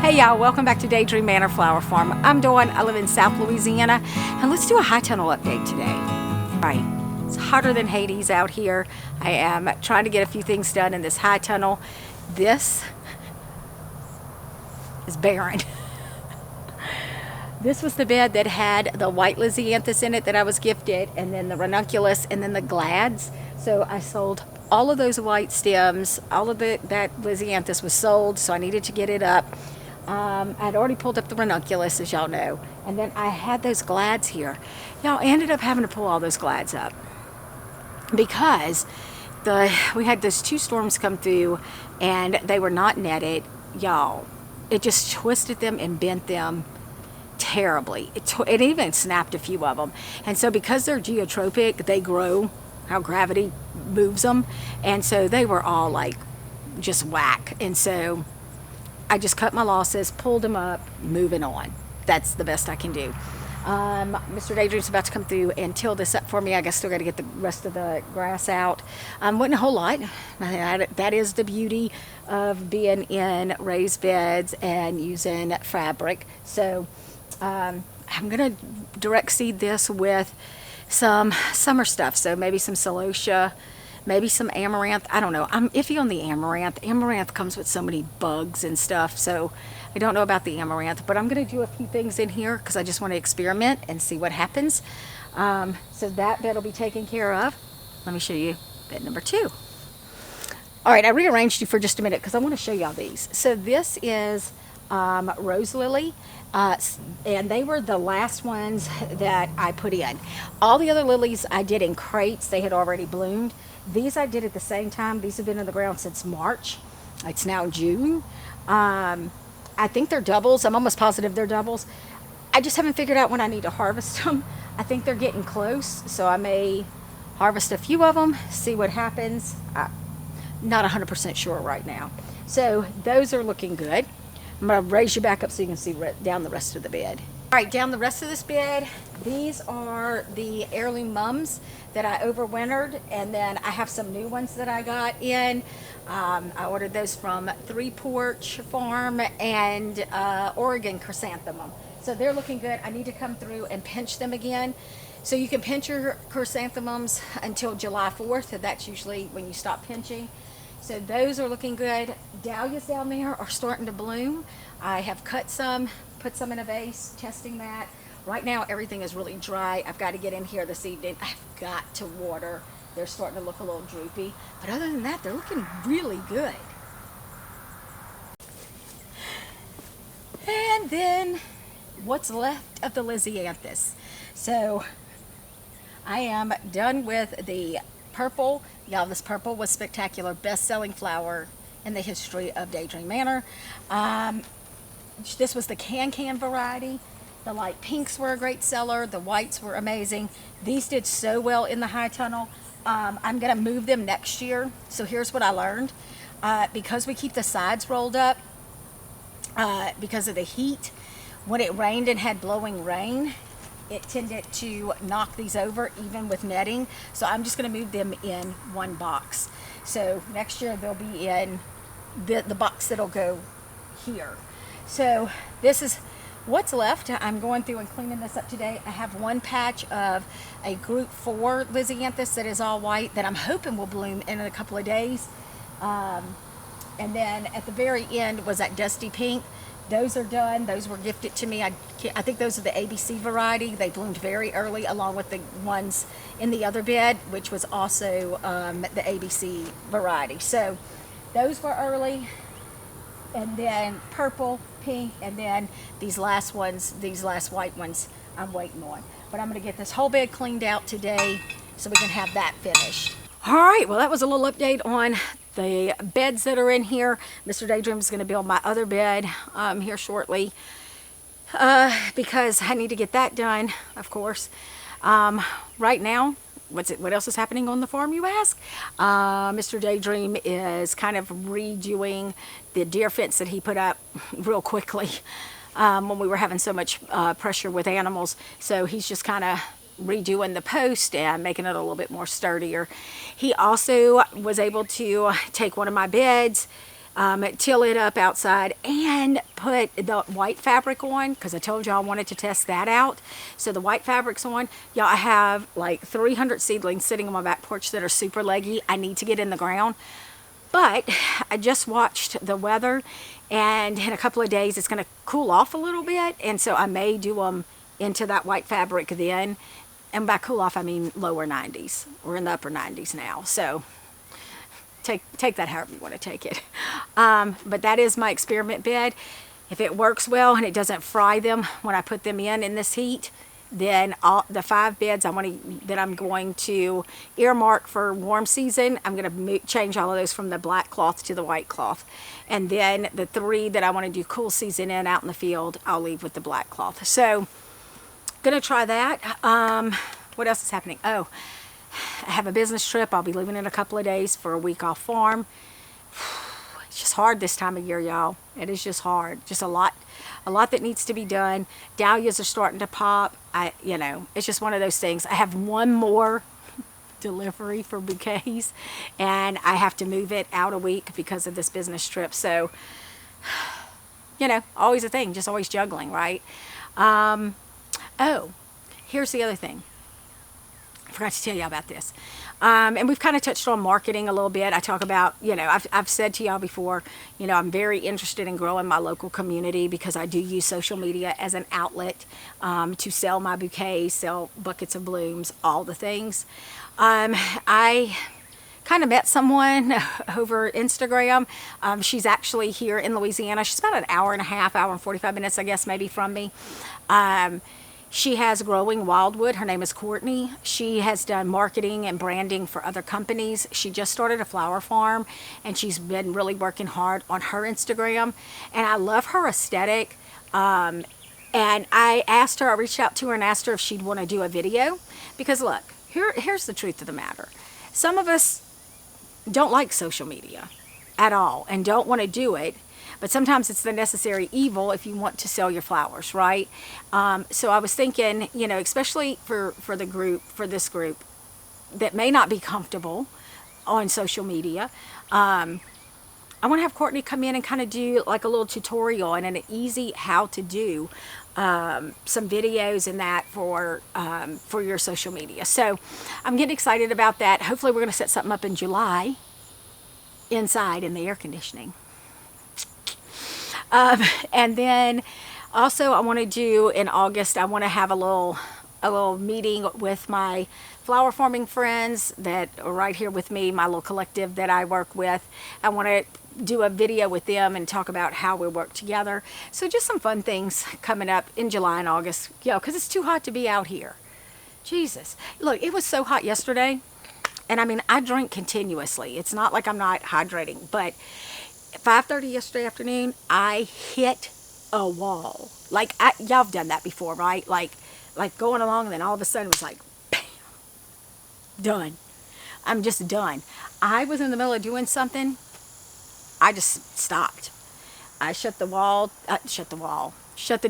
Hey y'all, welcome back to Daydream Manor Flower Farm. I'm Dawn, I live in South Louisiana, and let's do a high tunnel update today. Right, it's hotter than Hades out here. I am trying to get a few things done in this high tunnel. This is barren. This was the bed that had the white Lisianthus in it that I was gifted, and then the ranunculus, and then the glads. So I sold all of those white stems. All of that Lisianthus was sold, so I needed to get it up. I'd already pulled up the ranunculus, as y'all know, and then I had those glads here. Y'all, I ended up having to pull all those glads up because we had those two storms come through, and they were not netted. Y'all, it just twisted them and bent them terribly. It even snapped a few of them, and so because they're geotropic, they grow how gravity moves them, and so they were all like just whack. And so I just cut my losses, pulled them up, moving on. That's the best I can do. Mr. Daydream's about to come through and till this up for me. I guess still got to get the rest of the grass out. Wasn't a whole lot. That is the beauty of being in raised beds and using fabric. So I'm going to direct seed this with some summer stuff. So maybe some celosia, maybe some amaranth. I don't know. I'm iffy on the amaranth. Amaranth comes with so many bugs and stuff, so I don't know about the amaranth, but I'm going to do a few things in here because I just want to experiment and see what happens. So that bed will be taken care of. Let me show you bed number 2. All right, I rearranged you for just a minute because I want to show y'all these. So this is rose lily, and they were the last ones that I put in. All the other lilies I did in crates. They had already bloomed. These I did at the same time. These have been in the ground since March. It's now June. I think they're doubles. I'm almost positive they're doubles. I just haven't figured out when I need to harvest them. I think they're getting close, so I may harvest a few of them, see what happens. I'm not 100% sure right now. So those are looking good. I'm going to raise you back up so you can see down the rest of the bed. All right, down the rest of this bed, these are the heirloom mums that I overwintered, and then I have some new ones that I got in. I ordered those from Three Porch Farm and Oregon chrysanthemum. So they're looking good. I need to come through and pinch them again. So you can pinch your chrysanthemums until July 4th, and that's usually when you stop pinching. So those are looking good. Dahlias down there are starting to bloom. I have cut some, put some in a vase, testing that. Right now everything is really dry. I've got to get in here this evening. I've got to water. They're starting to look a little droopy. But other than that, they're looking really good. And then what's left of the Lisianthus. So I am done with the purple. Y'all, this purple was spectacular. Best-selling flower in the history of Daydream Manor. This was the CanCan variety. The light pinks were a great seller. The whites were amazing. These did so well in the high tunnel. I'm going to move them next year. So here's what I learned. Because we keep the sides rolled up, because of the heat, when it rained and had blowing rain, it tended to knock these over even with netting. So I'm just going to move them in one box. So next year they'll be in the box that'll go here. So this is what's left. I'm going through and cleaning this up today. I have one patch of a group 4 Lisianthus that is all white that I'm hoping will bloom in a couple of days. And then at the very end was that dusty pink. Those are done. Those were gifted to me. I think those are the ABC variety. They bloomed very early along with the ones in the other bed, which was also the ABC variety. So those were early. And then purple, pink, and then these last ones, these last white ones, I'm waiting on. But I'm going to get this whole bed cleaned out today so we can have that finished. All right, well, that was a little update on the beds that are in here. Mr. Daydream is going to build my other bed here shortly because I need to get that done, of course. Right now, what else is happening on the farm, you ask? Mr. Daydream is kind of redoing the deer fence that he put up real quickly when we were having so much pressure with animals. So he's just kind of redoing the post and making it a little bit more sturdier. He also was able to take one of my beds till it up outside, and put the white fabric on, because I told y'all I wanted to test that out. So the white fabric's on. Y'all, I have like 300 seedlings sitting on my back porch that are super leggy. I need to get in the ground. But I just watched the weather, and in a couple of days it's going to cool off a little bit, and so I may do them into that white fabric then. And by cool off, I mean lower 90s. We're in the upper 90s now, so take that however you want to take it. But that is my experiment bed. If it works well and it doesn't fry them when I put them in this heat, then all the 5 beds that I'm going to earmark for warm season, I'm going to change all of those from the black cloth to the white cloth. And then the 3 that I want to do cool season in out in the field, I'll leave with the black cloth. So going to try that. What else is happening? Oh, I have a business trip. I'll be leaving in a couple of days for a week off farm. It's just hard this time of year, y'all. It is just hard. Just a lot that needs to be done. Dahlias are starting to pop. It's just one of those things. I have one more delivery for bouquets, and I have to move it out a week because of this business trip. So, always a thing. Just always juggling, right? Oh, here's the other thing. I forgot to tell you about this. And we've kind of touched on marketing a little bit. I talk about, I've said to y'all before, I'm very interested in growing my local community because I do use social media as an outlet to sell my bouquets, sell buckets of blooms, all the things. I kind of met someone over Instagram. She's actually here in Louisiana. She's about an hour and 45 minutes, I guess, maybe from me. She has Growing Wildwood. Her name is Courtney. She has done marketing and branding for other companies. She just started a flower farm, and she's been really working hard on her Instagram. And I love her aesthetic. And I reached out to her and asked her if she'd want to do a video. Because look, here's the truth of the matter. Some of us don't like social media at all and don't want to do it. But sometimes it's the necessary evil if you want to sell your flowers, right? So I was thinking, especially for this group that may not be comfortable on social media, I want to have Courtney come in and kind of do like a little tutorial and an easy how to do some videos and that for your social media. So I'm getting excited about that. Hopefully we're going to set something up in July inside in the air conditioning. And then also I want to do in August, I want to have a little meeting with my flower farming friends that are right here with me, my little collective that I work with. I want to do a video with them and talk about how we work together. So just some fun things coming up in July and August, because it's too hot to be out here. Jesus. Look, it was so hot yesterday. And I mean, I drink continuously. It's not like I'm not hydrating, but 5:30 yesterday afternoon, I hit a wall. Like, y'all have done that before, right? Like going along, and then all of a sudden it was like, bam, done. I'm just done. I was in the middle of doing something. I just stopped. I shut the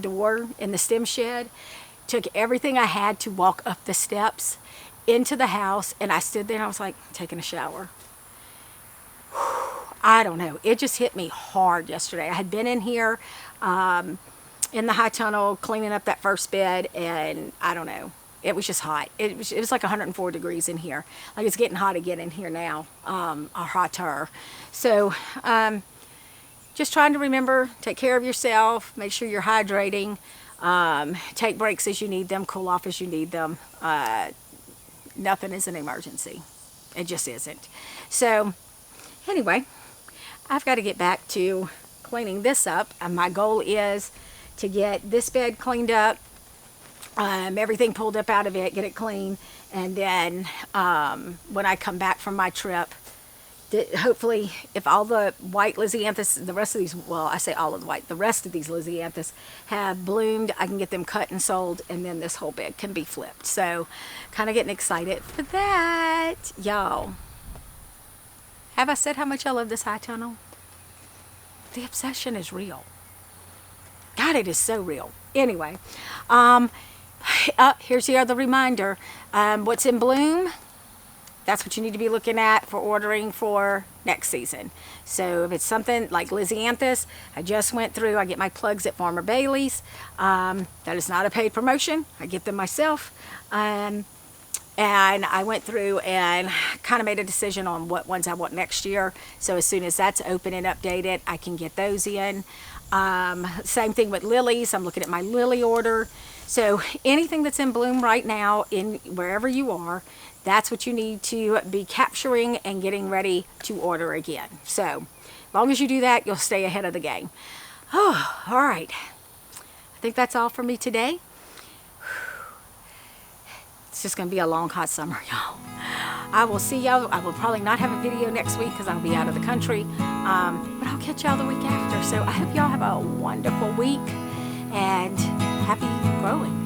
door in the stem shed, took everything I had to walk up the steps into the house, and I stood there and I was like, taking a shower. I don't know. It just hit me hard yesterday. I had been in here in the high tunnel cleaning up that first bed, and I don't know. It was just hot. It was like 104 degrees in here. Like it's getting hot again in here now, or hotter. So just trying to remember, take care of yourself, make sure you're hydrating, take breaks as you need them, cool off as you need them. Nothing is an emergency. It just isn't. So anyway, I've got to get back to cleaning this up. My goal is to get this bed cleaned up, everything pulled up out of it, get it clean, and then when I come back from my trip, hopefully if all the white Lisianthus, the rest of these, well, I say all of the white, the rest of these Lisianthus have bloomed, I can get them cut and sold, and then this whole bed can be flipped. So kind of getting excited for that. Y'all, have I said how much I love this high tunnel? The obsession is real. God, it is so real. Anyway, here's the other reminder. What's in bloom? that's what you need to be looking at for ordering for next season. So if it's something like Lisianthus, I just went through, I get my plugs at Farmer Bailey's. That is not a paid promotion. I get them myself. And I went through and kind of made a decision on what ones I want next year. So as soon as that's open and updated, I can get those in. Same thing with lilies. I'm looking at my lily order. So anything that's in bloom right now, in wherever you are, that's what you need to be capturing and getting ready to order again. So as long as you do that, you'll stay ahead of the game. Oh, all right. I think that's all for me today. It's just going to be a long, hot summer, y'all. I will see y'all. I will probably not have a video next week because I'll be out of the country. But I'll catch y'all the week after. So I hope y'all have a wonderful week and happy growing.